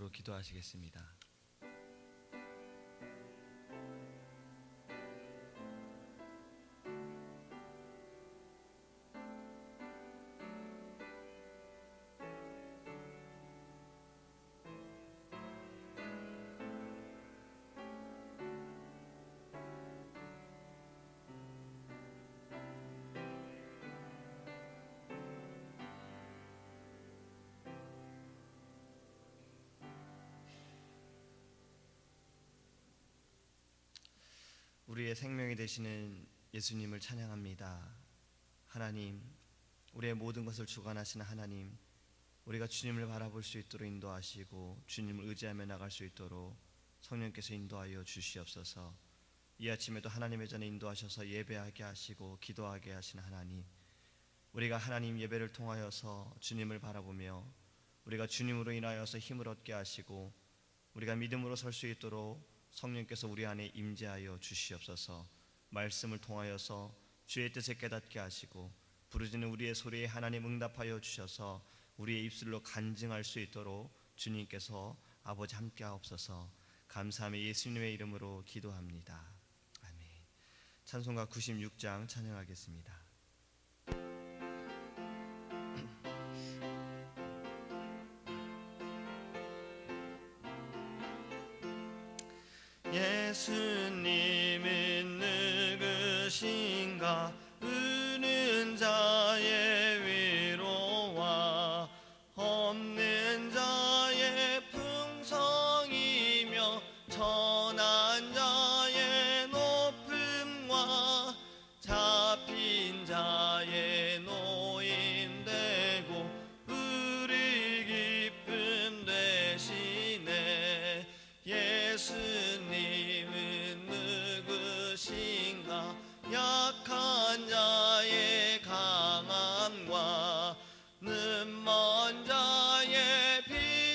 이름으로 기도하시겠습니다. 우리의 생명이 되시는 예수님을 찬양합니다. 하나님, 우리의 모든 것을 주관하시는 하나님, 우리가 주님을 바라볼 수 있도록 인도하시고 주님을 의지하며 나갈 수 있도록 성령께서 인도하여 주시옵소서. 이 아침에도 하나님의 전에 인도하셔서 예배하게 하시고 기도하게 하시는 하나님, 우리가 하나님 예배를 통하여서 주님을 바라보며 우리가 주님으로 인하여서 힘을 얻게 하시고 우리가 믿음으로 설 수 있도록 성령께서 우리 안에 임재하여 주시옵소서. 말씀을 통하여서 주의 뜻을 깨닫게 하시고 부르짖는 우리의 소리에 하나님 응답하여 주셔서 우리의 입술로 간증할 수 있도록 주님께서 아버지 함께 하옵소서. 감사하며 예수님의 이름으로 기도합니다. 아멘. 찬송가 96장 찬양하겠습니다. 예수님은 누구신가? 의는 자의 위로와 없는 자의 풍성이며 천한 자의 높음과 잡힌 자의 노인되고 우리 기쁨 되시네. 예수님은 누구신가? 약한 자의 강함과 눈먼 자의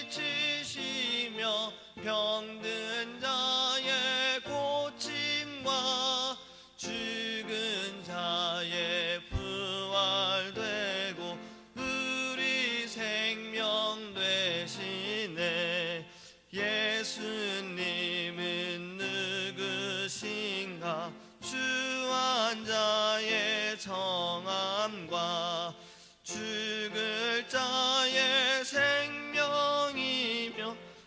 빛이시며 병든 자의 고침과 죽은 자의 부활되고 우리 생명 되시네. 예수님은 누구신가? 주한 자의 정함과 죽을 자의 생명이며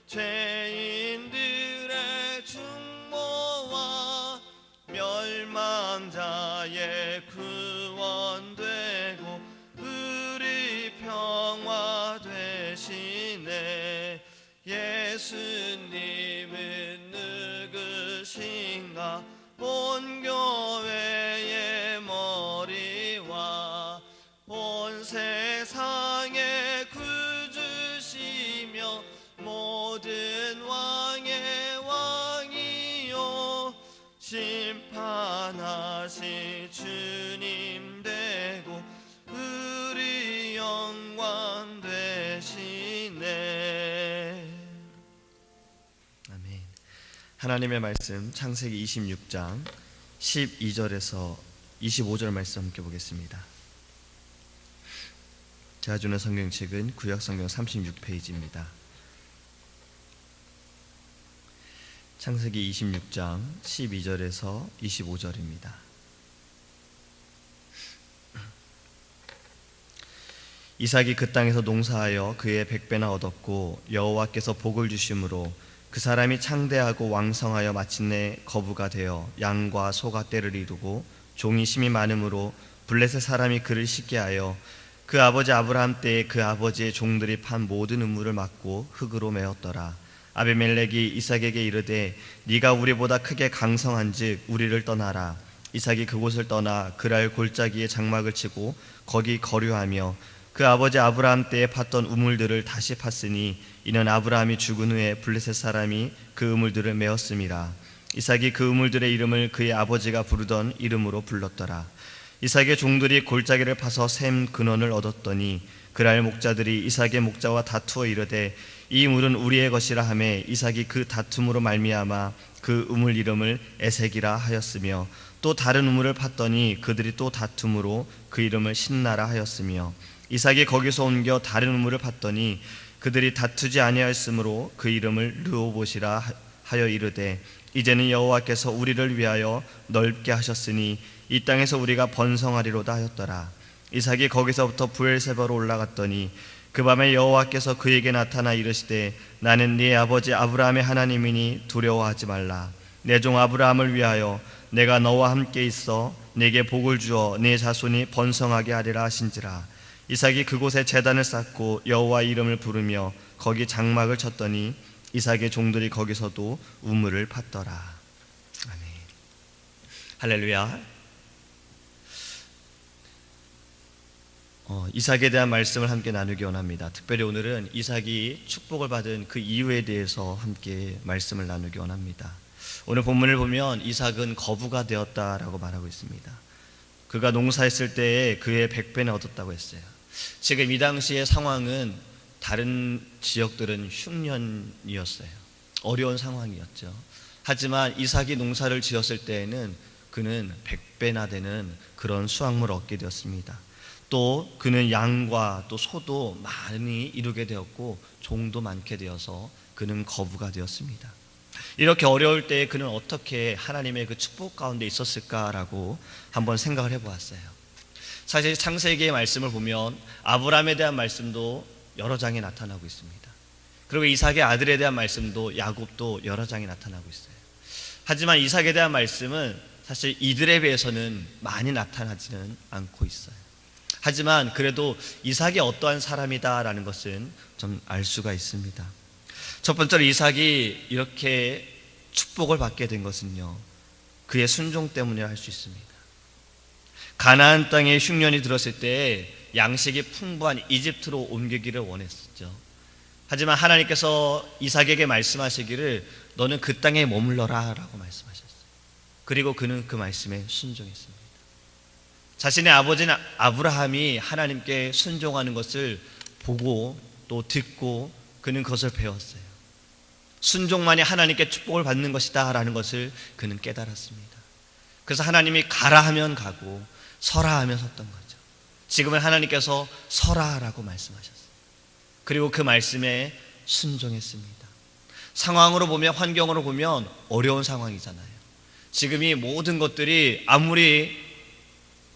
죄인들의 충모와 멸망자의 구원되고 우리 평화 되시네. 예수님은 누구신가? 온 교회의 머리와 온 세상의 구주시며 모든 왕의 왕이요 심판하실 주님 되고 우리 영광 되시네. 아멘. 하나님의 말씀 창세기 26장 12절에서 25절 말씀 함께 보겠습니다. 제가 주는 성경책은 구약성경 36페이지입니다. 창세기 26장 12절에서 25절입니다. 이삭이 그 땅에서 농사하여 그의 100배나 얻었고 여호와께서 복을 주심으로 그 사람이 창대하고 왕성하여 마침내 거부가 되어 양과 소가 떼를 이루고 종이 심이 많음으로 블레셋 사람이 그를 씻게 하여 그 아버지 아브라함 때에 그 아버지의 종들이 판 모든 우물을 막고 흙으로 메었더라. 아비멜렉이 이삭에게 이르되 네가 우리보다 크게 강성한즉 우리를 떠나라. 이삭이 그곳을 떠나 그랄 골짜기에 장막을 치고 거기 거류하며 그 아버지 아브라함 때에 팠던 우물들을 다시 팠으니 이는 아브라함이 죽은 후에 블레셋 사람이 그 우물들을 메었음이라. 이삭이 그 우물들의 이름을 그의 아버지가 부르던 이름으로 불렀더라. 이삭의 종들이 골짜기를 파서 샘 근원을 얻었더니 그랄 목자들이 이삭의 목자와 다투어 이르되 이 물은 우리의 것이라 하매 이삭이 그 다툼으로 말미암아 그 우물 이름을 에색이라 하였으며 또 다른 우물을 팠더니 그들이 또 다툼으로 그 이름을 신나라 하였으며 이삭이 거기서 옮겨 다른 우물을 팠더니 그들이 다투지 아니하였으므로 그 이름을 르호봇이라 하여 이르되 이제는 여호와께서 우리를 위하여 넓게 하셨으니 이 땅에서 우리가 번성하리로다 하였더라. 이삭이 거기서부터 브엘세바로 올라갔더니 그 밤에 여호와께서 그에게 나타나 이르시되 나는 네 아버지 아브라함의 하나님이니 두려워하지 말라. 내 종 아브라함을 위하여 내가 너와 함께 있어 네게 복을 주어 네 자손이 번성하게 하리라 하신지라. 이삭이 그곳에 제단을 쌓고 여호와 이름을 부르며 거기 장막을 쳤더니 이삭의 종들이 거기서도 우물을 팠더라. 아멘. 할렐루야. 이삭에 대한 말씀을 함께 나누기 원합니다. 특별히 오늘은 이삭이 축복을 받은 그 이유에 대해서 함께 말씀을 나누기 원합니다. 오늘 본문을 보면 이삭은 거부가 되었다라고 말하고 있습니다. 그가 농사했을 때에 그의 100배는 얻었다고 했어요. 지금 이 당시의 상황은 다른 지역들은 흉년이었어요. 어려운 상황이었죠. 하지만 이삭이 농사를 지었을 때에는 그는 100배나 되는 그런 수확물을 얻게 되었습니다. 또 그는 양과 또 소도 많이 이루게 되었고 종도 많게 되어서 그는 거부가 되었습니다. 이렇게 어려울 때 그는 어떻게 하나님의 그 축복 가운데 있었을까라고 한번 생각을 해보았어요. 사실 창세기의 말씀을 보면 아브라함에 대한 말씀도 여러 장에 나타나고 있습니다. 그리고 이삭의 아들에 대한 말씀도 야곱도 여러 장에 나타나고 있어요. 하지만 이삭에 대한 말씀은 사실 이들에 비해서는 많이 나타나지는 않고 있어요. 하지만 그래도 이삭이 어떠한 사람이다라는 것은 좀 알 수가 있습니다. 첫 번째로 이삭이 이렇게 축복을 받게 된 것은요, 그의 순종 때문이라 할 수 있습니다. 가나안 땅에 흉년이 들었을 때 양식이 풍부한 이집트로 옮기기를 원했었죠. 하지만 하나님께서 이삭에게 말씀하시기를 너는 그 땅에 머물러라 라고 말씀하셨어요. 그리고 그는 그 말씀에 순종했습니다. 자신의 아버지는 아브라함이 하나님께 순종하는 것을 보고 또 듣고 그는 그것을 배웠어요. 순종만이 하나님께 축복을 받는 것이다 라는 것을 그는 깨달았습니다. 그래서 하나님이 가라 하면 가고 서라 하면 섰던 거죠. 지금은 하나님께서 서라라고 말씀하셨어요. 그리고 그 말씀에 순종했습니다. 상황으로 보면, 환경으로 보면 어려운 상황이잖아요. 지금 이 모든 것들이 아무리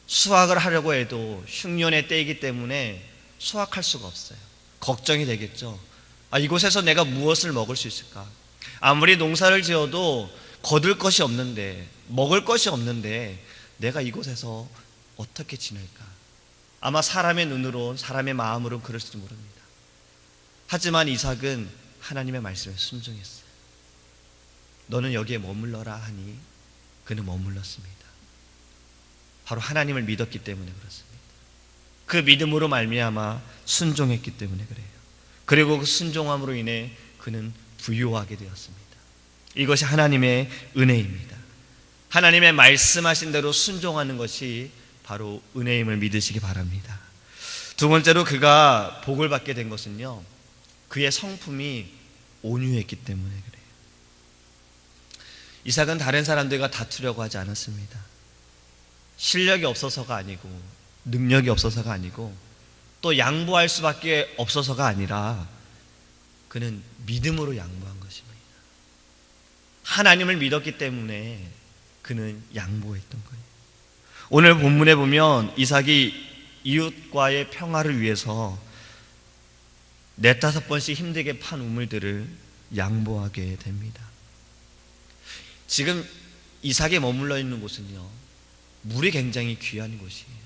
수확을 하려고 해도 흉년의 때이기 때문에 수확할 수가 없어요. 걱정이 되겠죠. 이곳에서 내가 무엇을 먹을 수 있을까? 아무리 농사를 지어도 거둘 것이 없는데, 먹을 것이 없는데 내가 이곳에서 어떻게 지낼까? 아마 사람의 눈으로, 사람의 마음으로 그럴지도 모릅니다. 하지만 이삭은 하나님의 말씀에 순종했어요. 너는 여기에 머물러라 하니 그는 머물렀습니다. 바로 하나님을 믿었기 때문에 그렇습니다. 그 믿음으로 말미암아 순종했기 때문에 그래요. 그리고 그 순종함으로 인해 그는 부유하게 되었습니다. 이것이 하나님의 은혜입니다. 하나님의 말씀하신 대로 순종하는 것이 바로 은혜임을 믿으시기 바랍니다. 두 번째로 그가 복을 받게 된 것은요, 그의 성품이 온유했기 때문에 그래요. 이삭은 다른 사람들과 다투려고 하지 않았습니다. 실력이 없어서가 아니고 능력이 없어서가 아니고 또 양보할 수밖에 없어서가 아니라 그는 믿음으로 양보한 것입니다. 하나님을 믿었기 때문에 그는 양보했던 거예요. 오늘 본문에 보면 이삭이 이웃과의 평화를 위해서 4-5번씩 힘들게 판 우물들을 양보하게 됩니다. 지금 이삭이 머물러 있는 곳은요, 물이 굉장히 귀한 곳이에요.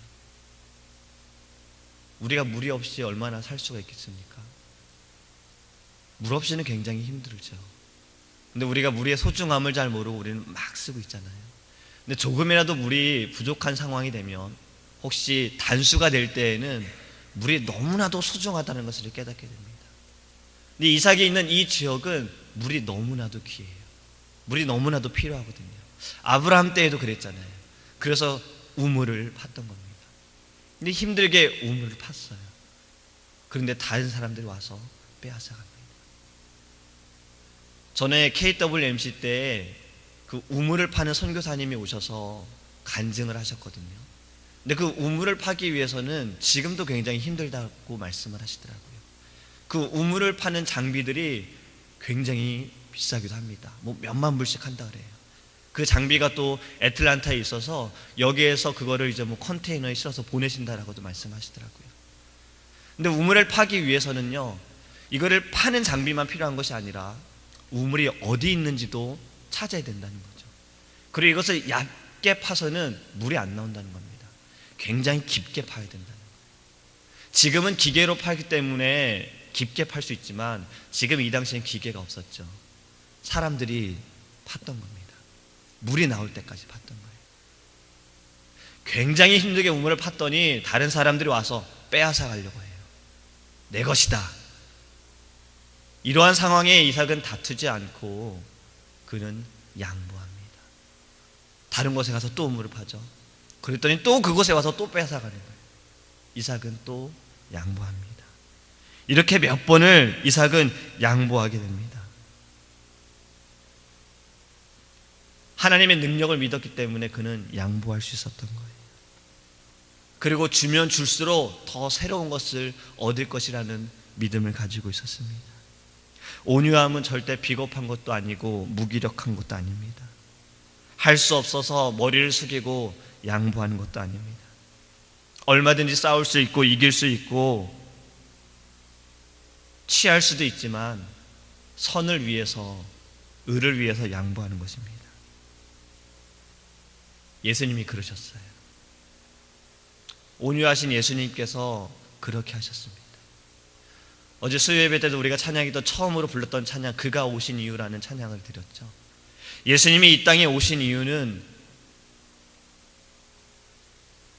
우리가 물이 없이 얼마나 살 수가 있겠습니까? 물 없이는 굉장히 힘들죠. 근데 우리가 물의 소중함을 잘 모르고 우리는 막 쓰고 있잖아요. 근데 조금이라도 물이 부족한 상황이 되면, 혹시 단수가 될 때에는 물이 너무나도 소중하다는 것을 깨닫게 됩니다. 근데 이삭이 있는 이 지역은 물이 너무나도 귀해요. 물이 너무나도 필요하거든요. 아브라함 때에도 그랬잖아요. 그래서 우물을 팠던 겁니다. 근데 힘들게 우물을 팠어요. 그런데 다른 사람들이 와서 빼앗아갑니다. 전에 KWMC 때 그 우물을 파는 선교사님이 오셔서 간증을 하셨거든요. 근데 그 우물을 파기 위해서는 지금도 굉장히 힘들다고 말씀을 하시더라고요. 그 우물을 파는 장비들이 굉장히 비싸기도 합니다. 뭐 몇만 불씩 한다 그래요. 그 장비가 또 애틀란타에 있어서 여기에서 그거를 이제 뭐 컨테이너에 실어서 보내신다라고도 말씀하시더라고요. 근데 우물을 파기 위해서는요, 이거를 파는 장비만 필요한 것이 아니라 우물이 어디 있는지도 찾아야 된다는 거죠. 그리고 이것을 얕게 파서는 물이 안 나온다는 겁니다. 굉장히 깊게 파야 된다는 거예요. 지금은 기계로 파기 때문에 깊게 팔 수 있지만 지금 이 당시엔 기계가 없었죠. 사람들이 팠던 겁니다. 물이 나올 때까지 팠던 거예요. 굉장히 힘들게 우물을 팠더니 다른 사람들이 와서 빼앗아 가려고 해요. 내 것이다. 이러한 상황에 이삭은 다투지 않고 그는 양보합니다. 다른 곳에 가서 또 우물을 파죠. 그랬더니 또 그곳에 와서 또 빼앗아 가는 거예요. 이삭은 또 양보합니다. 이렇게 몇 번을 이삭은 양보하게 됩니다. 하나님의 능력을 믿었기 때문에 그는 양보할 수 있었던 거예요. 그리고 주면 줄수록 더 새로운 것을 얻을 것이라는 믿음을 가지고 있었습니다. 온유함은 절대 비겁한 것도 아니고 무기력한 것도 아닙니다. 할 수 없어서 머리를 숙이고 양보하는 것도 아닙니다. 얼마든지 싸울 수 있고 이길 수 있고 취할 수도 있지만 선을 위해서, 의를 위해서 양보하는 것입니다. 예수님이 그러셨어요. 온유하신 예수님께서 그렇게 하셨습니다. 어제 수요예배 때도 우리가 찬양이던 처음으로 불렀던 찬양, 그가 오신 이유라는 찬양을 드렸죠. 예수님이 이 땅에 오신 이유는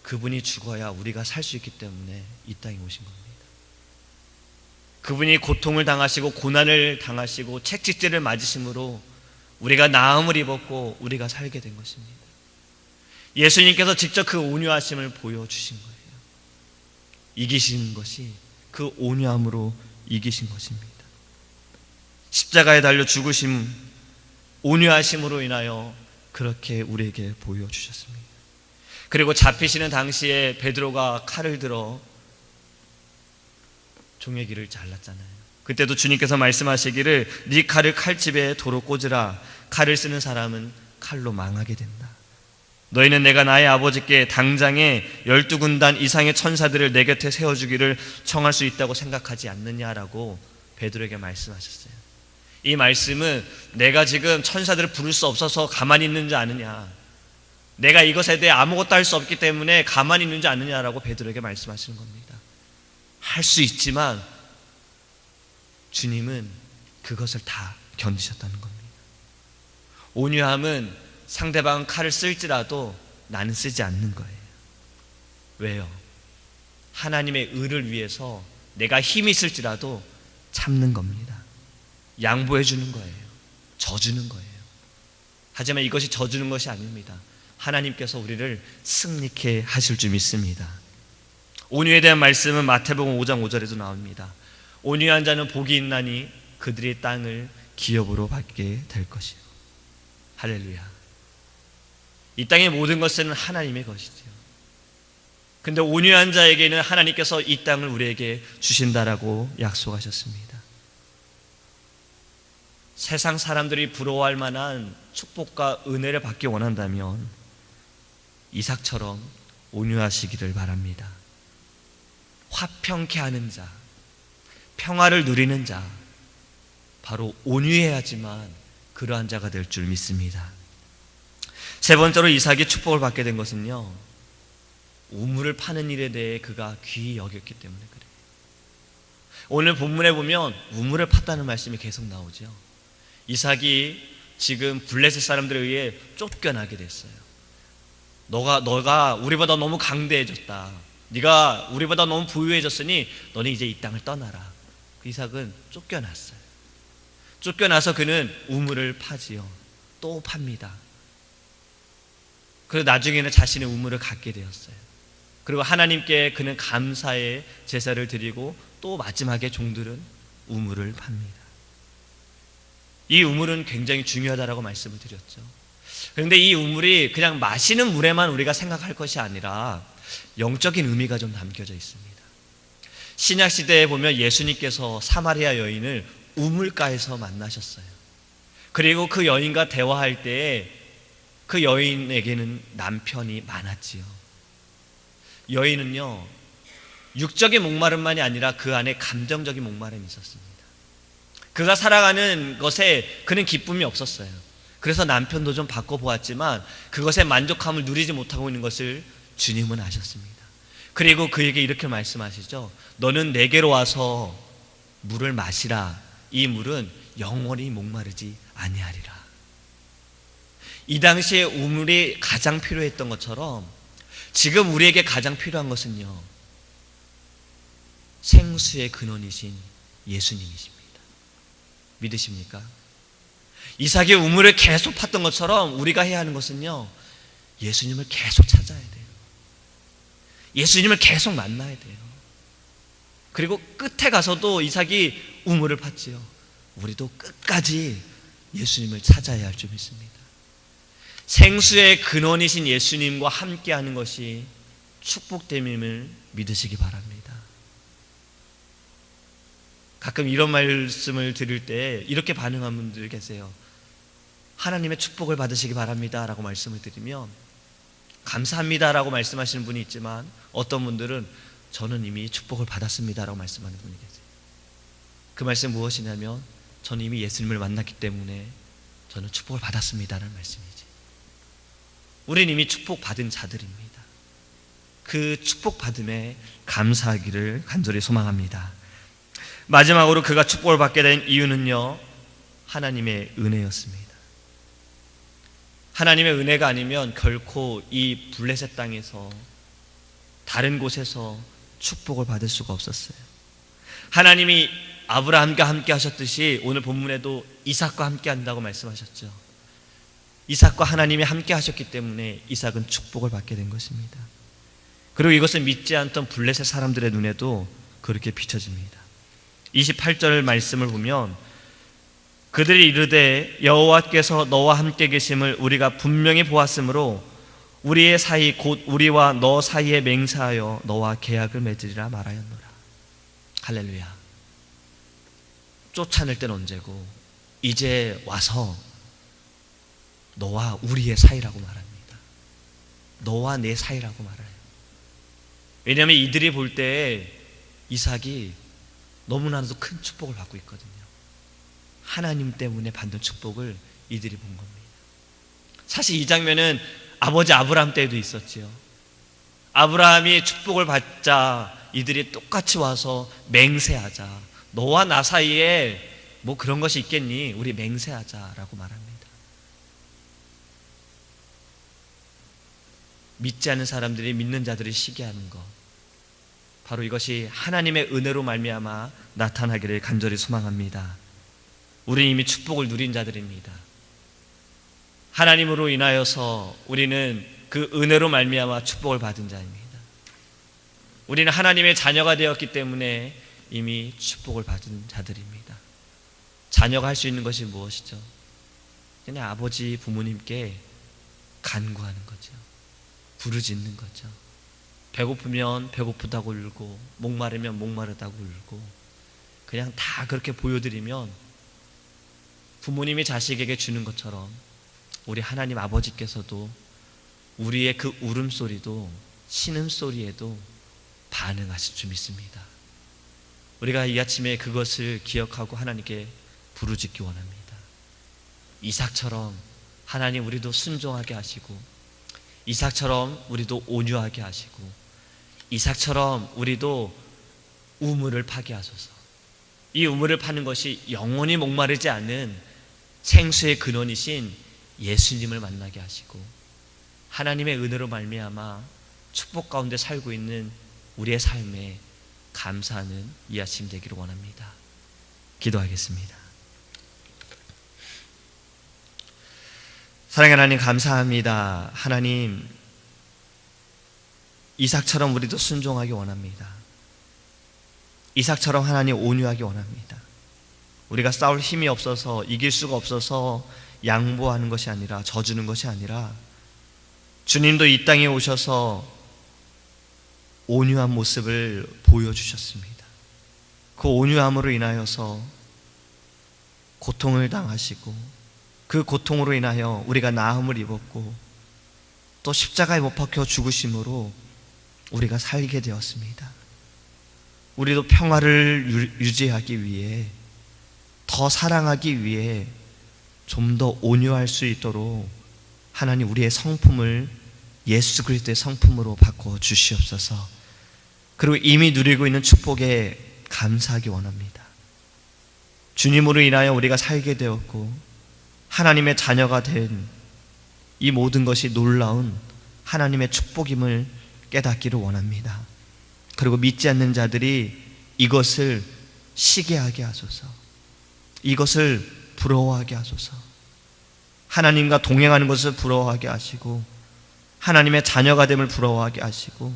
그분이 죽어야 우리가 살 수 있기 때문에 이 땅에 오신 겁니다. 그분이 고통을 당하시고 고난을 당하시고 채찍질을 맞으심으로 우리가 나음을 입었고 우리가 살게 된 것입니다. 예수님께서 직접 그 온유하심을 보여주신 거예요. 이기신 것이 그 온유함으로 이기신 것입니다. 십자가에 달려 죽으심, 온유하심으로 인하여 그렇게 우리에게 보여주셨습니다. 그리고 잡히시는 당시에 베드로가 칼을 들어 종의 귀를 잘랐잖아요. 그때도 주님께서 말씀하시기를 네 칼을 칼집에 도로 꽂으라. 칼을 쓰는 사람은 칼로 망하게 된다. 너희는 내가 나의 아버지께 당장에 12군단 이상의 천사들을 내 곁에 세워주기를 청할 수 있다고 생각하지 않느냐라고 베드로에게 말씀하셨어요. 이 말씀은 내가 지금 천사들을 부를 수 없어서 가만히 있는 줄 아느냐, 내가 이것에 대해 아무것도 할 수 없기 때문에 가만히 있는 줄 아느냐라고 베드로에게 말씀하시는 겁니다. 할 수 있지만 주님은 그것을 다 견디셨다는 겁니다. 온유함은 상대방은 칼을 쓸지라도 나는 쓰지 않는 거예요. 왜요? 하나님의 의를 위해서 내가 힘이 있을지라도 참는 겁니다. 양보해 주는 거예요. 져주는 거예요. 하지만 이것이 져주는 것이 아닙니다. 하나님께서 우리를 승리케 하실 줄 믿습니다. 온유에 대한 말씀은 마태복음 5장 5절에도 나옵니다. 온유한 자는 복이 있나니 그들이 땅을 기업으로 받게 될 것이요. 할렐루야. 이 땅의 모든 것은 하나님의 것이죠. 근데 온유한 자에게는 하나님께서 이 땅을 우리에게 주신다라고 약속하셨습니다. 세상 사람들이 부러워할 만한 축복과 은혜를 받기 원한다면 이삭처럼 온유하시기를 바랍니다. 화평케 하는 자, 평화를 누리는 자, 바로 온유해야지만 그러한 자가 될 줄 믿습니다. 세 번째로 이삭이 축복을 받게 된 것은요, 우물을 파는 일에 대해 그가 귀히 여겼기 때문에 그래요. 오늘 본문에 보면 우물을 팠다는 말씀이 계속 나오죠. 이삭이 지금 블레셋 사람들에 의해 쫓겨나게 됐어요. 너가 우리보다 너무 강대해졌다. 네가 우리보다 너무 부유해졌으니 너는 이제 이 땅을 떠나라. 그 이삭은 쫓겨났어요. 쫓겨나서 그는 우물을 파지요. 또 팝니다. 그리고 나중에는 자신의 우물을 갖게 되었어요. 그리고 하나님께 그는 감사의 제사를 드리고 또 마지막에 종들은 우물을 팝니다. 이 우물은 굉장히 중요하다라고 말씀을 드렸죠. 그런데 이 우물이 그냥 마시는 물에만 우리가 생각할 것이 아니라 영적인 의미가 좀 담겨져 있습니다. 신약 시대에 보면 예수님께서 사마리아 여인을 우물가에서 만나셨어요. 그리고 그 여인과 대화할 때에 그 여인에게는 남편이 많았지요. 여인은요, 육적인 목마름만이 아니라 그 안에 감정적인 목마름이 있었습니다. 그가 살아가는 것에 그는 기쁨이 없었어요. 그래서 남편도 좀 바꿔보았지만 그것에 만족함을 누리지 못하고 있는 것을 주님은 아셨습니다. 그리고 그에게 이렇게 말씀하시죠. 너는 내게로 와서 물을 마시라. 이 물은 영원히 목마르지 아니하리라. 이 당시에 우물이 가장 필요했던 것처럼 지금 우리에게 가장 필요한 것은요, 생수의 근원이신 예수님이십니다. 믿으십니까? 이삭이 우물을 계속 팠던 것처럼 우리가 해야 하는 것은요, 예수님을 계속 찾아야 돼요. 예수님을 계속 만나야 돼요. 그리고 끝에 가서도 이삭이 우물을 팠지요. 우리도 끝까지 예수님을 찾아야 할 줄 믿습니다. 생수의 근원이신 예수님과 함께하는 것이 축복됨임을 믿으시기 바랍니다. 가끔 이런 말씀을 들을 때 이렇게 반응하는 분들 계세요. 하나님의 축복을 받으시기 바랍니다 라고 말씀을 드리면 감사합니다 라고 말씀하시는 분이 있지만 어떤 분들은 저는 이미 축복을 받았습니다 라고 말씀하는 분이 계세요. 그 말씀 무엇이냐면 저는 이미 예수님을 만났기 때문에 저는 축복을 받았습니다 라는 말씀이지. 우리는 이미 축복받은 자들입니다. 그 축복받음에 감사하기를 간절히 소망합니다. 마지막으로 그가 축복을 받게 된 이유는요, 하나님의 은혜였습니다. 하나님의 은혜가 아니면 결코 이 블레셋 땅에서 다른 곳에서 축복을 받을 수가 없었어요. 하나님이 아브라함과 함께 하셨듯이 오늘 본문에도 이삭과 함께 한다고 말씀하셨죠. 이삭과 하나님이 함께 하셨기 때문에 이삭은 축복을 받게 된 것입니다. 그리고 이것을 믿지 않던 블레셋 사람들의 눈에도 그렇게 비춰집니다. 28절 말씀을 보면 그들이 이르되 여호와께서 너와 함께 계심을 우리가 분명히 보았으므로 우리의 사이 곧 우리와 너 사이에 맹세하여 너와 계약을 맺으리라 말하였노라. 할렐루야. 쫓아낼 때는 언제고 이제 와서 너와 우리의 사이라고 말합니다. 너와 내 사이라고 말해요. 왜냐하면 이들이 볼 때 이삭이 너무나도 큰 축복을 받고 있거든요. 하나님 때문에 받는 축복을 이들이 본 겁니다. 사실 이 장면은 아버지 아브라함 때에도 있었지요. 아브라함이 축복을 받자 이들이 똑같이 와서 맹세하자. 너와 나 사이에 뭐 그런 것이 있겠니? 우리 맹세하자라고 말합니다. 믿지 않는 사람들이 믿는 자들을 시기하는 것, 바로 이것이 하나님의 은혜로 말미암아 나타나기를 간절히 소망합니다. 우리는 이미 축복을 누린 자들입니다. 하나님으로 인하여서 우리는 그 은혜로 말미암아 축복을 받은 자입니다. 우리는 하나님의 자녀가 되었기 때문에 이미 축복을 받은 자들입니다. 자녀가 할 수 있는 것이 무엇이죠? 그냥 아버지 부모님께 간구하는 거죠. 부르짖는 거죠. 배고프면 배고프다고 울고 목마르면 목마르다고 울고 그냥 다 그렇게 보여드리면 부모님이 자식에게 주는 것처럼 우리 하나님 아버지께서도 우리의 그 울음소리도 신음소리에도 반응하실 줄 믿습니다. 우리가 이 아침에 그것을 기억하고 하나님께 부르짖기 원합니다. 이삭처럼 하나님 우리도 순종하게 하시고 이삭처럼 우리도 온유하게 하시고 이삭처럼 우리도 우물을 파게 하소서. 이 우물을 파는 것이 영원히 목마르지 않는 생수의 근원이신 예수님을 만나게 하시고 하나님의 은혜로 말미암아 축복 가운데 살고 있는 우리의 삶에 감사하는 이 아침 되기를 원합니다. 기도하겠습니다. 사랑하는 하나님 감사합니다. 하나님, 이삭처럼 우리도 순종하기 원합니다. 이삭처럼 하나님 온유하기 원합니다. 우리가 싸울 힘이 없어서 이길 수가 없어서 양보하는 것이 아니라 져주는 것이 아니라 주님도 이 땅에 오셔서 온유한 모습을 보여주셨습니다. 그 온유함으로 인하여서 고통을 당하시고 그 고통으로 인하여 우리가 나음을 입었고 또 십자가에 못 박혀 죽으심으로 우리가 살게 되었습니다. 우리도 평화를 유지하기 위해, 더 사랑하기 위해 좀 더 온유할 수 있도록 하나님 우리의 성품을 예수 그리스도의 성품으로 바꿔 주시옵소서. 그리고 이미 누리고 있는 축복에 감사하기 원합니다. 주님으로 인하여 우리가 살게 되었고 하나님의 자녀가 된 이 모든 것이 놀라운 하나님의 축복임을 깨닫기를 원합니다. 그리고 믿지 않는 자들이 이것을 시기하게 하소서, 이것을 부러워하게 하소서. 하나님과 동행하는 것을 부러워하게 하시고 하나님의 자녀가 됨을 부러워하게 하시고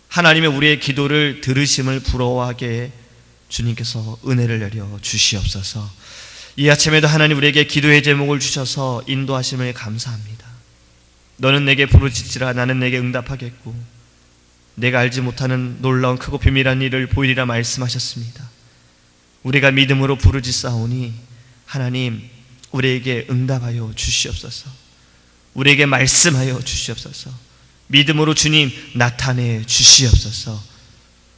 하나님의 우리의 기도를 들으심을 부러워하게 주님께서 은혜를 내려 주시옵소서. 이 아침에도 하나님 우리에게 기도의 제목을 주셔서 인도하심을 감사합니다. 너는 내게 부르짖으라 나는 내게 응답하겠고 내가 알지 못하는 놀라운 크고 비밀한 일을 보이리라 말씀하셨습니다. 우리가 믿음으로 부르짖사오니 하나님 우리에게 응답하여 주시옵소서. 우리에게 말씀하여 주시옵소서. 믿음으로 주님 나타내 주시옵소서.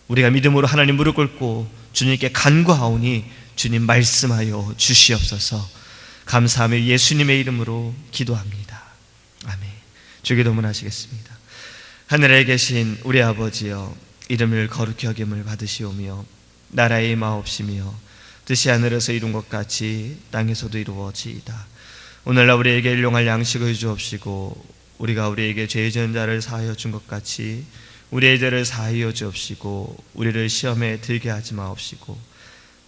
우리가 믿음으로 하나님 무릎 꿇고 주님께 간구하오니 주님 말씀하여 주시옵소서. 감사하며 예수님의 이름으로 기도합니다. 아멘. 주기도문 하시겠습니다. 하늘에 계신 우리 아버지여, 이름을 거룩히 여김을 받으시오며 나라의 임하옵시며 뜻이 하늘에서 이룬 것 같이 땅에서도 이루어지이다. 오늘날 우리에게 일용할 양식을 주옵시고 우리가 우리에게 죄 지은 자를 사하여 준 것 같이 우리의 죄를 사하여 주옵시고 우리를 시험에 들게 하지 마옵시고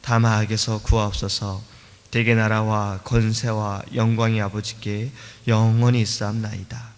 다만 악에서 구하옵소서. 대개 나라와 권세와 영광이 아버지께 영원히 있사옵나이다.